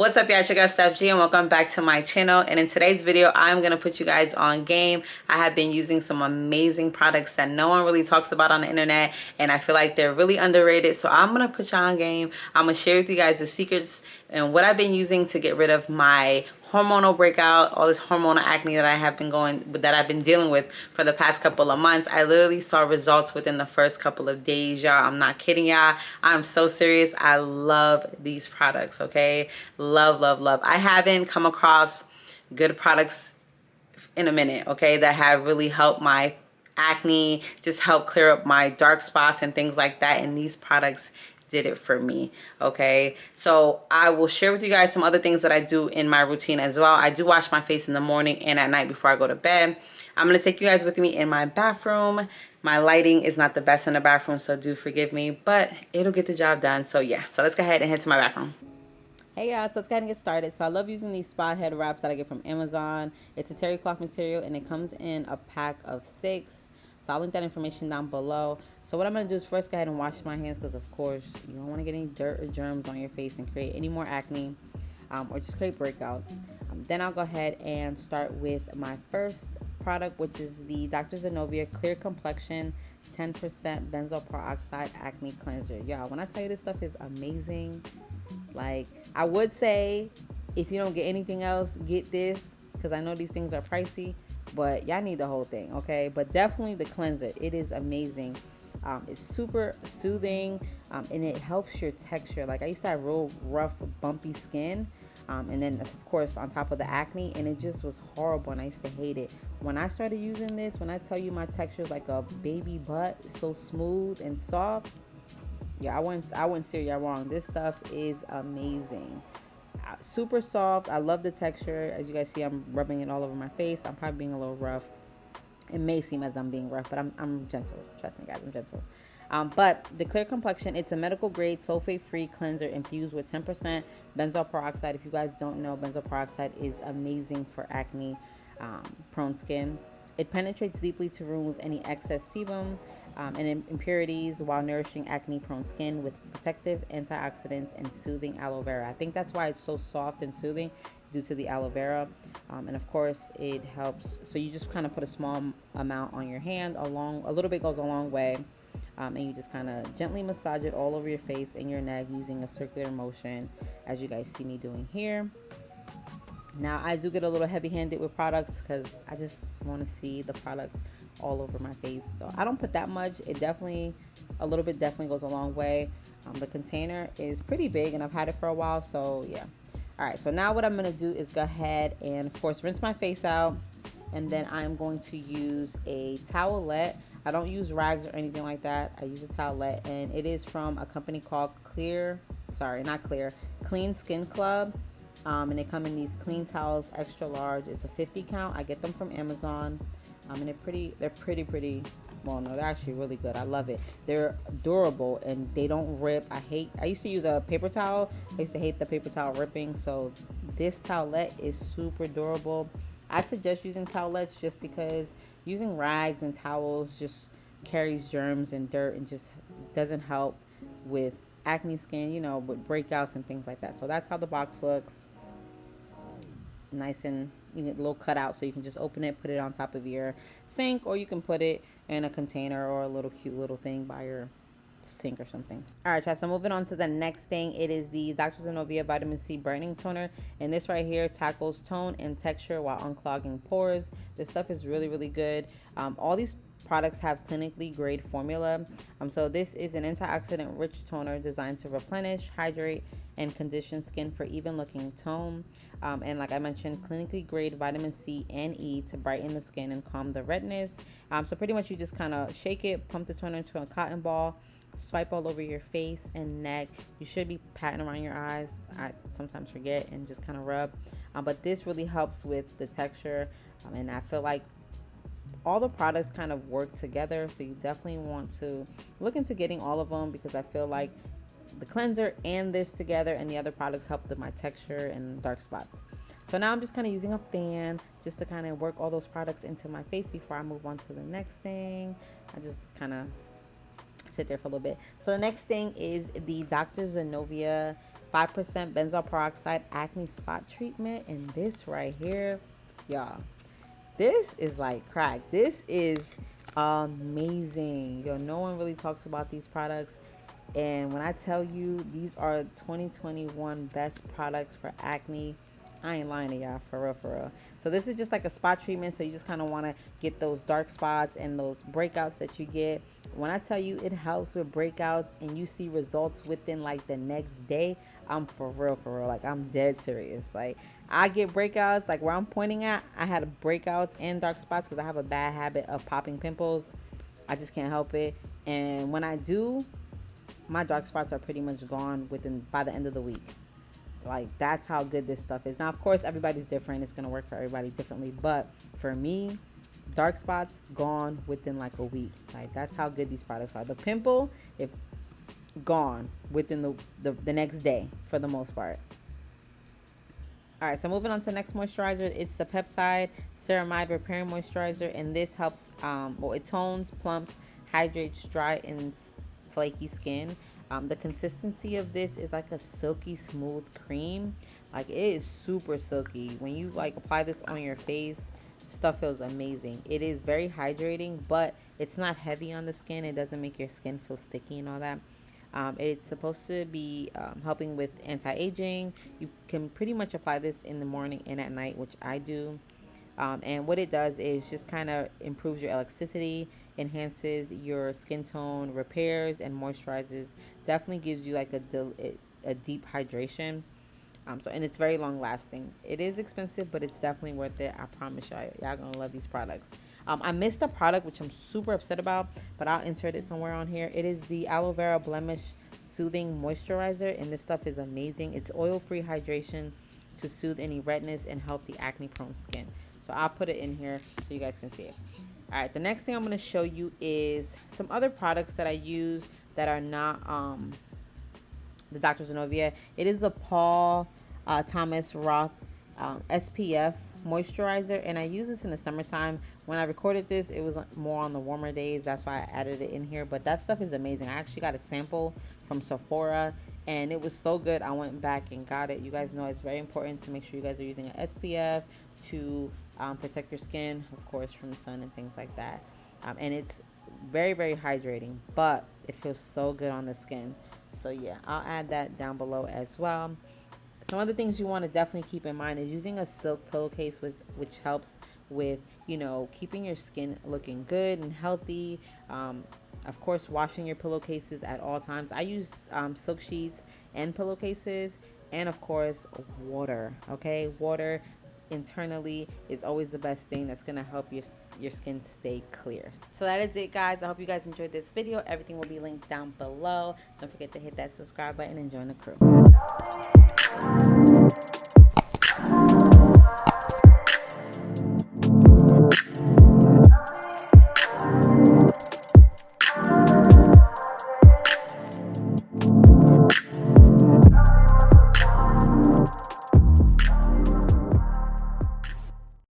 What's up, y'all? It's your girl Steph G and welcome back to my channel. And in today's video, I'm going to put you guys on game. I have been using some amazing products that no one really talks about on the internet, and I feel like they're really underrated. So I'm going to put y'all on game. I'm going to share with you guys the secrets and what I've been using to get rid of my hormonal breakout, all this hormonal acne that I've been dealing with for the past couple of months. I literally saw results within the first couple of days, y'all. I'm not kidding y'all. I'm so serious. I love these products, okay? Love, love, love. I haven't come across good products in a minute, okay, that have really helped my acne, just help clear up my dark spots and things like that. And these products did it for me, okay? So I will share with you guys some other things that I do in my routine as well. I do wash my face in the morning and at night before I go to bed. I'm gonna take you guys with me in my bathroom. My lighting is not the best in the bathroom, so do forgive me, but it'll get the job done. So yeah, so let's go ahead and head to my bathroom. Hey y'all, so let's go ahead and get started. So I love using these spot head wraps that I get from Amazon. It's a terry cloth material and it comes in a pack of 6. So I'll link that information down below. So what I'm going to do is first go ahead and wash my hands because, of course, you don't want to get any dirt or germs on your face and create any more acne or just create breakouts. Then I'll go ahead and start with my first product, which is the Dr. Zenovia Clear Complexion 10% Benzoyl Peroxide Acne Cleanser. Y'all, when I tell you this stuff is amazing, like, I would say if you don't get anything else, get this because I know these things are pricey. But y'all need the whole thing, okay? But definitely the cleanser. It is amazing. It's super soothing, and it helps your texture. Like, I used to have real rough, bumpy skin, and then, of course, on top of the acne, and it just was horrible, and I used to hate it. When I started using this, when I tell you my texture is like a baby butt, it's so smooth and soft, yeah, I wouldn't steer y'all wrong. This stuff is amazing. Super soft. I love the texture. As you guys see, I'm rubbing it all over my face. I'm probably being a little rough. It may seem as I'm being rough, but I'm gentle. Trust me, guys, I'm gentle. But the Clear Complexion, it's a medical grade sulfate-free cleanser infused with 10% benzoyl peroxide. If you guys don't know, benzoyl peroxide is amazing for acne prone skin. It penetrates deeply to remove any excess sebum and impurities while nourishing acne-prone skin with protective antioxidants and soothing aloe vera. I think that's why it's so soft and soothing, due to the aloe vera. And of course, it helps. So you just kind of put a small amount on your hand. A little bit goes a long way. And you just kind of gently massage it all over your face and your neck using a circular motion, as you guys see me doing here. Now, I do get a little heavy-handed with products because I just want to see the product all over my face. So I don't put that much. A little bit definitely goes a long way. The container is pretty big and I've had it for a while, so yeah. All right, so now what I'm going to do is go ahead and, of course, rinse my face out. And then I'm going to use a towelette. I don't use rags or anything like that. I use a towelette, and it is from a company called Clean Skin Club. And they come in these clean towels, extra large. It's a 50 count. I get them from Amazon. And they're pretty, well, no, they're actually really good. I love it. They're durable and they don't rip. I used to use a paper towel. I used to hate the paper towel ripping. So this towelette is super durable. I suggest using towelettes just because using rags and towels just carries germs and dirt and just doesn't help with acne skin, with breakouts and things like that. So that's how the box looks. Nice and a little cutout, so you can just open it, put it on top of your sink, or you can put it in a container or a little cute little thing by your sink or something. All right, y'all, so moving on to the next thing. It is the Dr. Zanovia Vitamin C Brightening Toner, and this right here tackles tone and texture while unclogging pores. This stuff is really, really good. All these products have clinically grade formula. So this is an antioxidant rich toner designed to replenish, hydrate, and condition skin for even looking tone. And like I mentioned, clinically grade vitamin C and E to brighten the skin and calm the redness. So pretty much you just kind of shake it, pump the toner into a cotton ball, swipe all over your face and neck. You should be patting around your eyes. I sometimes forget and just kind of rub. But this really helps with the texture. And I feel like all the products kind of work together. So you definitely want to look into getting all of them because I feel like the cleanser and this together and the other products help with my texture and dark spots. So now I'm just kind of using a fan just to kind of work all those products into my face before I move on to the next thing. I just kind of sit there for a little bit. So the next thing is the Dr. Zenovia 5% benzoyl peroxide acne spot treatment. And this right here, y'all, this is like crack. This is amazing. Yo, no one really talks about these products. And when I tell you these are 2021 best products for acne, I ain't lying to y'all, for real, for real. So this is just like a spot treatment. So you just kind of want to get those dark spots and those breakouts that you get. When I tell you it helps with breakouts and you see results within like the next day, I'm for real, for real. Like, I'm dead serious. Like, I get breakouts, like where I'm pointing at, I had breakouts and dark spots because I have a bad habit of popping pimples. I just can't help it. And when I do, my dark spots are pretty much gone by the end of the week. Like, that's how good this stuff is. Now, of course, everybody's different. It's going to work for everybody differently. But for me, dark spots gone within like a week. Like, that's how good these products are. The pimple, it gone within the next day for the most part. All right, so moving on to the next moisturizer. It's the Pepside Ceramide Repairing Moisturizer. And this helps, it tones, plumps, hydrates dry and flaky skin. The consistency of this is like a silky smooth cream. Like, it is super silky. When you like apply this on your face, stuff feels amazing. It is very hydrating, but it's not heavy on the skin. It doesn't make your skin feel sticky and all that. It's supposed to be helping with anti-aging. You can pretty much apply this in the morning and at night, which I do. And what it does is just kind of improves your elasticity, enhances your skin tone, repairs and moisturizes. Definitely gives you like a deep hydration. And it's very long lasting. It is expensive, but it's definitely worth it. I promise y'all gonna love these products. I missed a product which I'm super upset about, but I'll insert it somewhere on here. It is the Aloe Vera Blemish Soothing Moisturizer, and this stuff is amazing. It's oil-free hydration to soothe any redness and help the acne-prone skin. So I'll put it in here so you guys can see it. All right, the next thing I'm going to show you is some other products that I use that are not the Dr. Zanovia. It is the Paul Thomas Roth SPF moisturizer, and I use this in the summertime. When I recorded this, it was more on the warmer days. That's why I added it in here, but that stuff is amazing. I actually got a sample from SEPHORA, and it was so good. I went back and got it. You guys know it's very important to make sure you guys are using an SPF to protect your skin, of course, from the sun and things like that. And it's very, very hydrating, but it feels so good on the skin. So yeah, I'll add that down below as well. Some other things you want to definitely keep in mind is using a silk pillowcase, which helps with, you know, keeping your skin looking good and healthy. Of course, washing your pillowcases at all times. I use silk sheets and pillowcases, and of course, water. Okay, water internally is always the best thing that's going to help your skin stay clear. So that is it, guys. I hope you guys enjoyed this video. Everything will be linked down below. Don't forget to hit that subscribe button and join the crew.